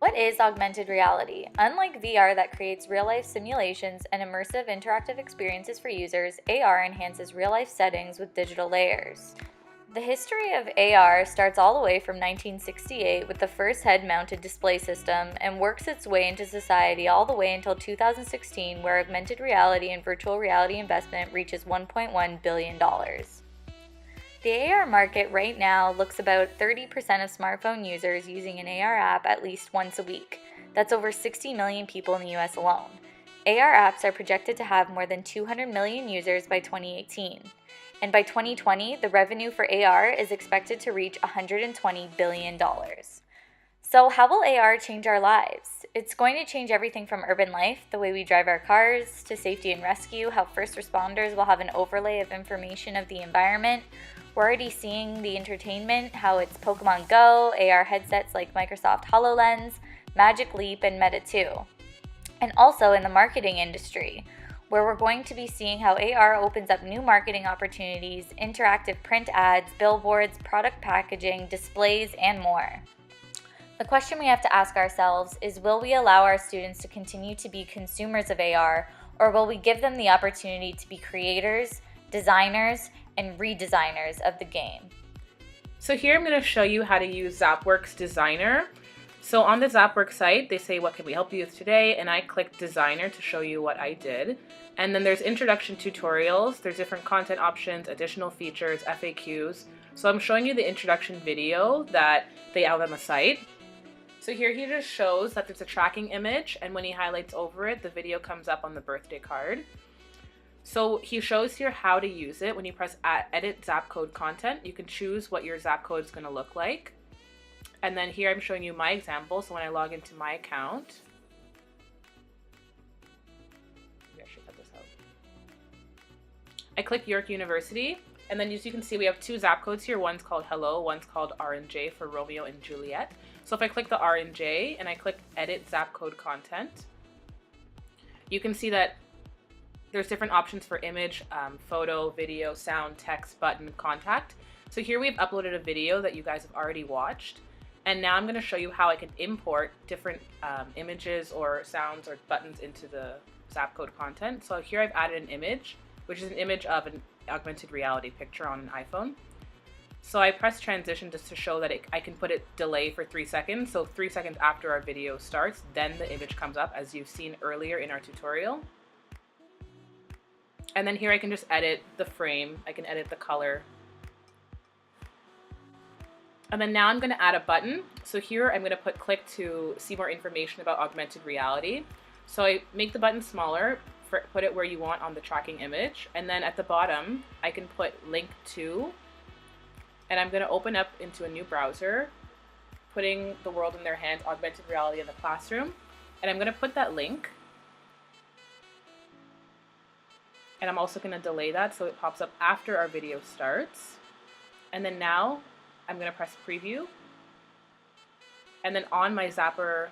What is augmented reality? Unlike VR that creates real-life simulations and immersive interactive experiences for users, AR enhances real-life settings with digital layers. The history of AR starts all the way from 1968 with the first head-mounted display system and works its way into society all the way until 2016, where augmented reality and virtual reality investment reaches $1.1 billion. The AR market right now looks about 30% of smartphone users using an AR app at least once a week. That's over 60 million people in the US alone. AR apps are projected to have more than 200 million users by 2018. And by 2020, the revenue for AR is expected to reach $120 billion. So how will AR change our lives? It's going to change everything from urban life, the way we drive our cars, to safety and rescue, how first responders will have an overlay of information of the environment. We're already seeing the entertainment, how it's Pokemon Go, AR headsets like Microsoft HoloLens, Magic Leap, and Meta 2. And also in the marketing industry, where we're going to be seeing how AR opens up new marketing opportunities, interactive print ads, billboards, product packaging, displays, and more. The question we have to ask ourselves is, will we allow our students to continue to be consumers of AR, or will we give them the opportunity to be creators, designers, and redesigners of the game? So here I'm going to show you how to use Zapworks Designer. So on the Zapworks site, they say, what can we help you with today? And I clicked Designer to show you what I did. And then there's introduction tutorials, there's different content options, additional features, FAQs. So I'm showing you the introduction video that they have on the site. So here he just shows that there's a tracking image, and when he highlights over it, the video comes up on the birthday card. So he shows here how to use it. When you press edit Zapcode content, you can choose what your Zapcode is going to look like. And then here I'm showing you my example. So when I log into my account, maybe I should cut this out. I click York University, and then as you can see, we have two Zapcodes here. One's called Hello, one's called R&J for Romeo and Juliet. So if I click the R&J and I click edit Zapcode content, you can see that there's different options for image, photo, video, sound, text, button, contact. So here we've uploaded a video that you guys have already watched. And now I'm going to show you how I can import different images or sounds or buttons into the Zapcode content. So here I've added an image, which is an image of an augmented reality picture on an iPhone. So I press transition just to show that I can put it delay for 3 seconds. So 3 seconds after our video starts, then the image comes up, as you've seen earlier in our tutorial. And then here I can just edit the frame, I can edit the color. And then now I'm going to add a button. So here I'm going to click to see more information about augmented reality. So I make the button smaller, put it where you want on the tracking image. And then at the bottom, I can put link to, and I'm going to open up into a new browser, putting the world in their hands, augmented reality in the classroom. And I'm going to put that link. And I'm also going to delay that so it pops up after our video starts. And then now I'm going to press preview. And then on my Zapper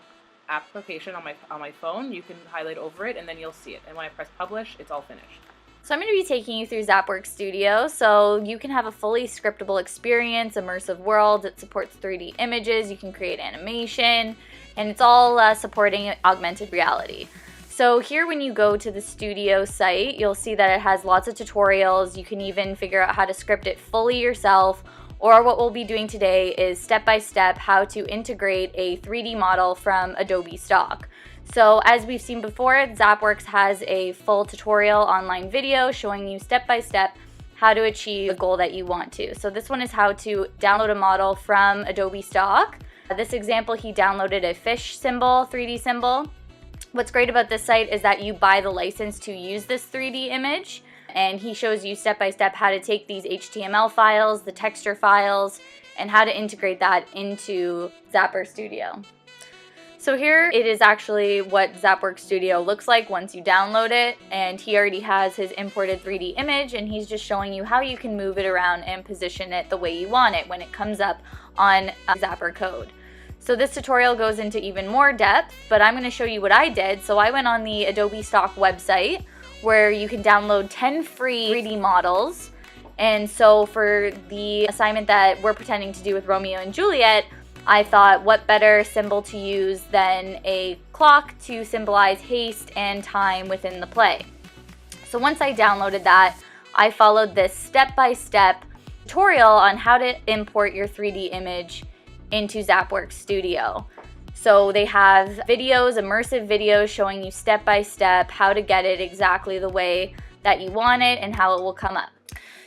application on my phone, you can highlight over it and then you'll see it. And when I press publish, it's all finished. So I'm going to be taking you through Zapworks Studio so you can have a fully scriptable experience, immersive world. It supports 3D images, you can create animation, and it's all supporting augmented reality. So here when you go to the studio site, you'll see that it has lots of tutorials. You can even figure out how to script it fully yourself, or what we'll be doing today is step-by-step how to integrate a 3D model from Adobe Stock. So as we've seen before, Zapworks has a full tutorial online video showing you step-by-step how to achieve the goal that you want to. So this one is how to download a model from Adobe Stock. This example, he downloaded a fish symbol, 3D symbol. What's great about this site is that you buy the license to use this 3D image, and he shows you step-by-step how to take these HTML files, the texture files, and how to integrate that into Zapper Studio. So here it is actually what Zapworks Studio looks like once you download it, and he already has his imported 3D image, and he's just showing you how you can move it around and position it the way you want it when it comes up on Zapper code. So this tutorial goes into even more depth, but I'm going to show you what I did. So I went on the Adobe Stock website where you can download 10 free 3D models. And so for the assignment that we're pretending to do with Romeo and Juliet, I thought, what better symbol to use than a clock to symbolize haste and time within the play. So once I downloaded that, I followed this step-by-step tutorial on how to import your 3D image into ZapWorks Studio. So they have videos, immersive videos showing you step-by-step how to get it exactly the way that you want it and how it will come up.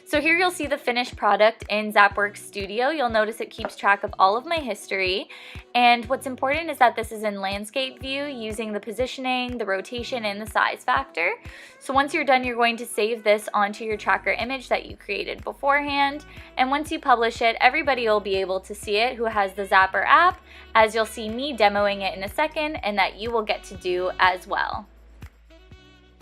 So here you'll see the finished product in ZapWorks Studio. You'll notice it keeps track of all of my history. And what's important is that this is in landscape view using the positioning, the rotation, and the size factor. So once you're done, you're going to save this onto your tracker image that you created beforehand. And once you publish it, everybody will be able to see it who has the Zapper app, as you'll see me demoing it in a second, and that you will get to do as well.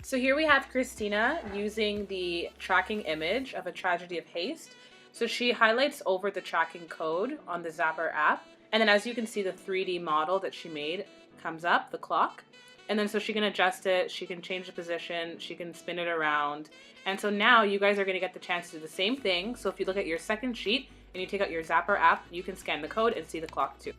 So here we have Christina using the tracking image of A Tragedy of Haste. So she highlights over the tracking code on the Zapper app. And then as you can see, the 3D model that she made comes up, the clock. And then so she can adjust it, she can change the position, she can spin it around. And so now you guys are going to get the chance to do the same thing. So if you look at your second sheet and you take out your Zapper app, you can scan the code and see the clock too.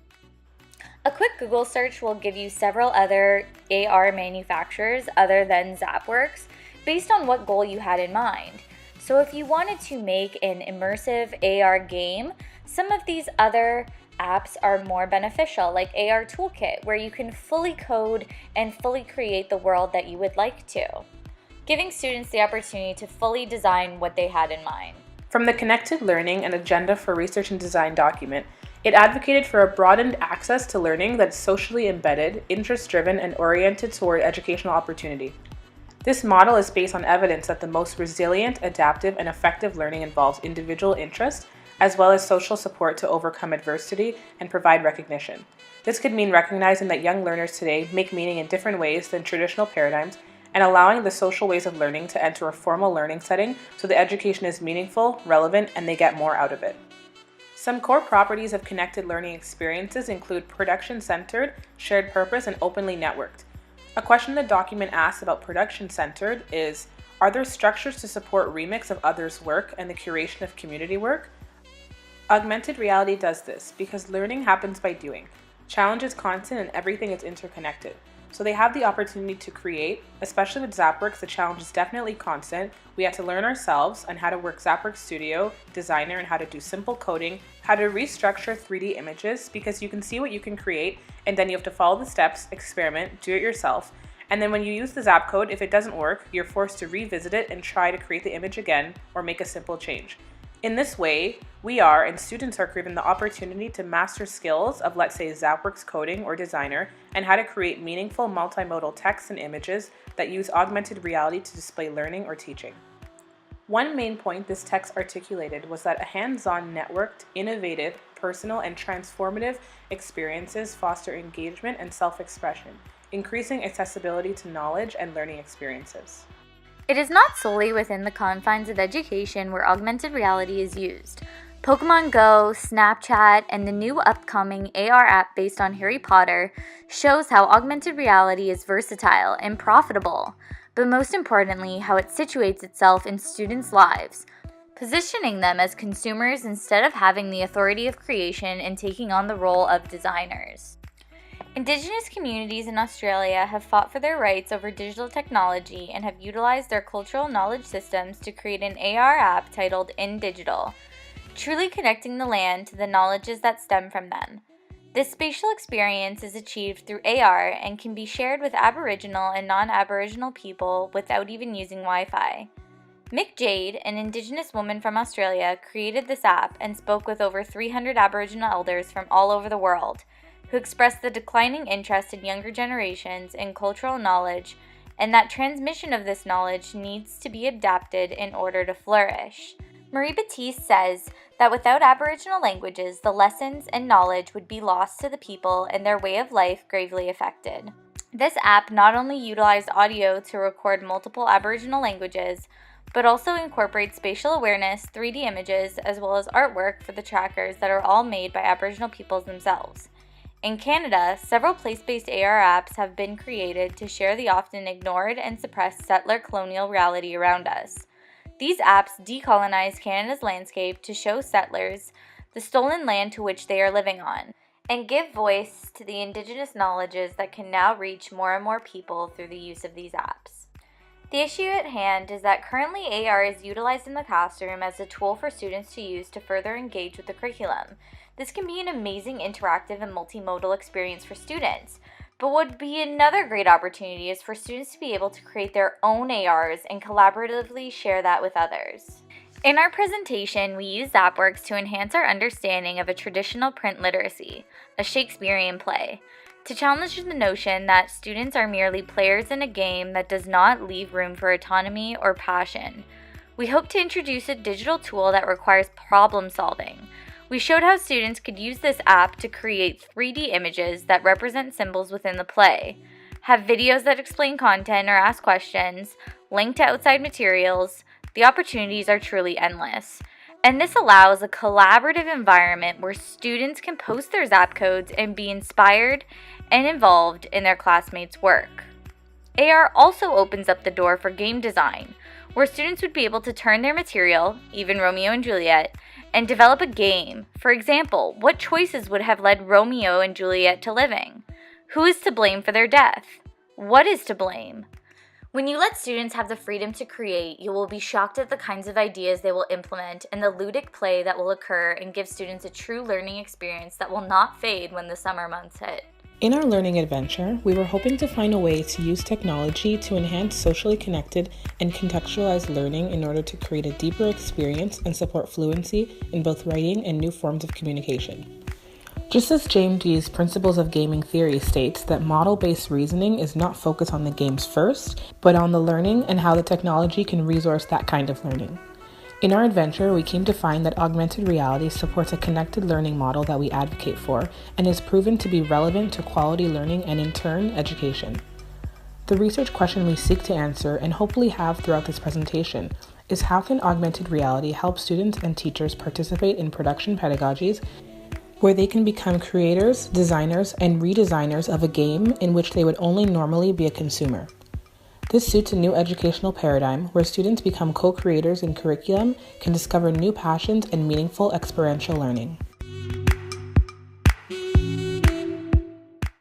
A quick Google search will give you several other AR manufacturers other than ZapWorks based on what goal you had in mind. So if you wanted to make an immersive AR game, some of these other apps are more beneficial, like AR Toolkit, where you can fully code and fully create the world that you would like to, giving students the opportunity to fully design what they had in mind. From the Connected Learning and Agenda for Research and Design document, it advocated for a broadened access to learning that's socially embedded, interest-driven, and oriented toward educational opportunity. This model is based on evidence that the most resilient, adaptive, and effective learning involves individual interest, as well as social support to overcome adversity and provide recognition. This could mean recognizing that young learners today make meaning in different ways than traditional paradigms, and allowing the social ways of learning to enter a formal learning setting so the education is meaningful, relevant, and they get more out of it. Some core properties of connected learning experiences include production-centered, shared purpose, and openly networked. A question the document asks about production-centered is, are there structures to support remix of others' work and the curation of community work? Augmented reality does this because learning happens by doing. Challenge is constant and everything is interconnected. So they have the opportunity to create, especially with ZapWorks, the challenge is definitely constant. We had to learn ourselves on how to work ZapWorks Studio, Designer, and how to do simple coding, how to restructure 3D images, because you can see what you can create, and then you have to follow the steps, experiment, do it yourself. And then when you use the Zap code, if it doesn't work, you're forced to revisit it and try to create the image again or make a simple change. In this way, we are and students are given the opportunity to master skills of, let's say, ZapWorks coding or Designer, and how to create meaningful multimodal text and images that use augmented reality to display learning or teaching. One main point this text articulated was that a hands-on, networked, innovative, personal, and transformative experiences foster engagement and self-expression, increasing accessibility to knowledge and learning experiences. It is not solely within the confines of education where augmented reality is used. Pokemon Go, Snapchat, and the new upcoming AR app based on Harry Potter shows how augmented reality is versatile and profitable, but most importantly, how it situates itself in students' lives, positioning them as consumers instead of having the authority of creation and taking on the role of designers. Indigenous communities in Australia have fought for their rights over digital technology and have utilized their cultural knowledge systems to create an AR app titled In Digital, truly connecting the land to the knowledges that stem from them. This spatial experience is achieved through AR and can be shared with Aboriginal and non-Aboriginal people without even using Wi-Fi. Mick Jade, an Indigenous woman from Australia, created this app and spoke with over 300 Aboriginal elders from all over the world, who expressed the declining interest in younger generations in cultural knowledge and that transmission of this knowledge needs to be adapted in order to flourish. Marie Batiste says that without Aboriginal languages, the lessons and knowledge would be lost to the people and their way of life gravely affected. This app not only utilized audio to record multiple Aboriginal languages, but also incorporates spatial awareness, 3D images, as well as artwork for the trackers that are all made by Aboriginal peoples themselves. In Canada, several place-based AR apps have been created to share the often ignored and suppressed settler colonial reality around us. These apps decolonize Canada's landscape to show settlers the stolen land to which they are living on, and give voice to the Indigenous knowledges that can now reach more and more people through the use of these apps. The issue at hand is that currently AR is utilized in the classroom as a tool for students to use to further engage with the curriculum. This can be an amazing interactive and multimodal experience for students, but what would be another great opportunity is for students to be able to create their own ARs and collaboratively share that with others. In our presentation, we use ZapWorks to enhance our understanding of a traditional print literacy, a Shakespearean play, to challenge the notion that students are merely players in a game that does not leave room for autonomy or passion. We hope to introduce a digital tool that requires problem solving. We showed how students could use this app to create 3D images that represent symbols within the play, have videos that explain content or ask questions, link to outside materials. The opportunities are truly endless. And this allows a collaborative environment where students can post their Zap codes and be inspired and involved in their classmates' work. AR also opens up the door for game design, where students would be able to turn their material, even Romeo and Juliet, and develop a game. For example, what choices would have led Romeo and Juliet to living? Who is to blame for their death? What is to blame? When you let students have the freedom to create, you will be shocked at the kinds of ideas they will implement and the ludic play that will occur and give students a true learning experience that will not fade when the summer months hit. In our learning adventure, we were hoping to find a way to use technology to enhance socially connected and contextualized learning in order to create a deeper experience and support fluency in both writing and new forms of communication. Just as James Dee's Principles of Gaming Theory states that model-based reasoning is not focused on the games first, but on the learning and how the technology can resource that kind of learning. In our adventure, we came to find that augmented reality supports a connected learning model that we advocate for and is proven to be relevant to quality learning and, in turn, education. The research question we seek to answer and hopefully have throughout this presentation is how can augmented reality help students and teachers participate in production pedagogies where they can become creators, designers, and redesigners of a game in which they would only normally be a consumer. This suits a new educational paradigm where students become co-creators in curriculum, can discover new passions and meaningful experiential learning.